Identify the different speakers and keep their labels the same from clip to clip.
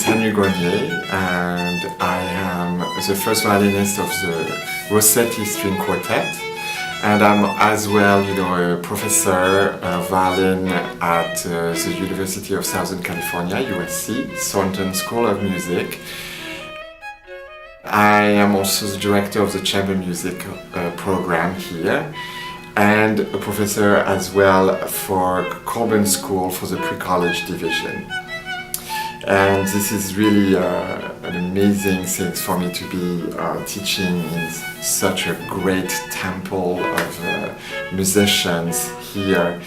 Speaker 1: is Henry Gronnier, and I am the first violinist of the Rossetti String Quartet, and I'm as well, a professor of violin at the University of Southern California, USC Thornton School of Music. I am also the director of the chamber music program here, and a professor as well for Colburn School for the pre-college division. And this is really an amazing thing for me to be teaching in such a great temple of musicians here,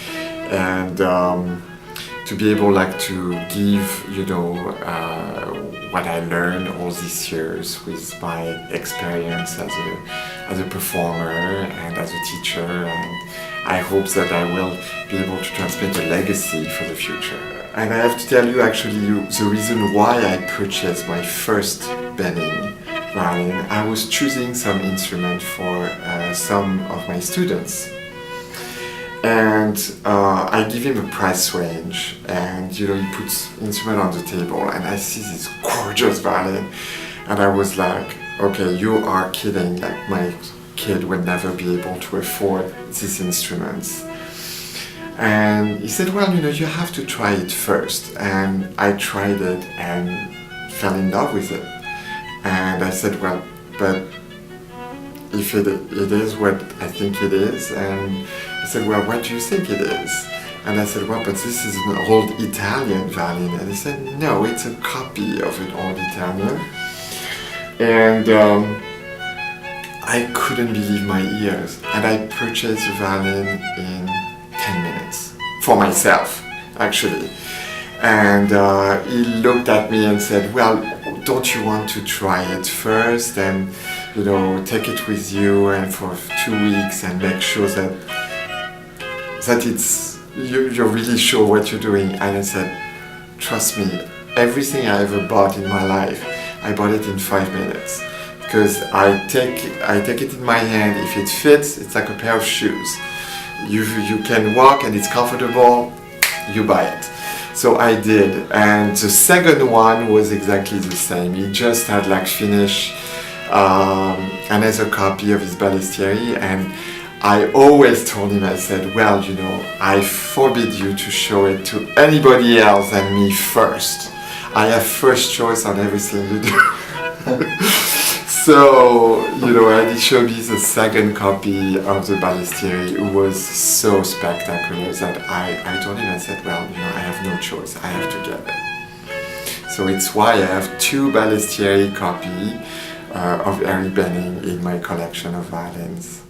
Speaker 1: and to be able to give what I learned all these years with my experience as a performer and as a teacher, and I hope that I will be able to transmit a legacy for the future. And I have to tell you actually the reason why I purchased my first Benning violin. I was choosing some instrument for some of my students, and I give him a price range, and he puts instrument on the table, and I see this gorgeous violin, and I was like, okay, you are kidding, my kid would never be able to afford these instruments. And he said, well, you have to try it first. And I tried it and fell in love with it. And I said, well, but if it is what I think it is, and he said, well, what do you think it is? And I said, well, but this is an old Italian violin. And he said, no, it's a copy of an old Italian. And I couldn't believe my ears. And I purchased the violin in 10 minutes for myself, actually. And he looked at me and said, well, don't you want to try it first and take it with you and for 2 weeks and make sure that you're really sure what you're doing? And I said, trust me, everything I ever bought in my life, I bought it in 5 minutes, because I take it in my hand. If it fits, it's like a pair of shoes. You can walk and it's comfortable, you buy it. So I did, and the second one was exactly the same. He just had finished another copy of his Balestrieri, and I always told him, I said, well, I forbid you to show it to anybody else than me first. I have first choice on everything you do. So, he showed me the second copy of the Balestrieri. It was so spectacular that I told him, I said, well, I have no choice, I have to get it. So it's why I have 2 Balestrieri copies of Henry Benning in my collection of violins.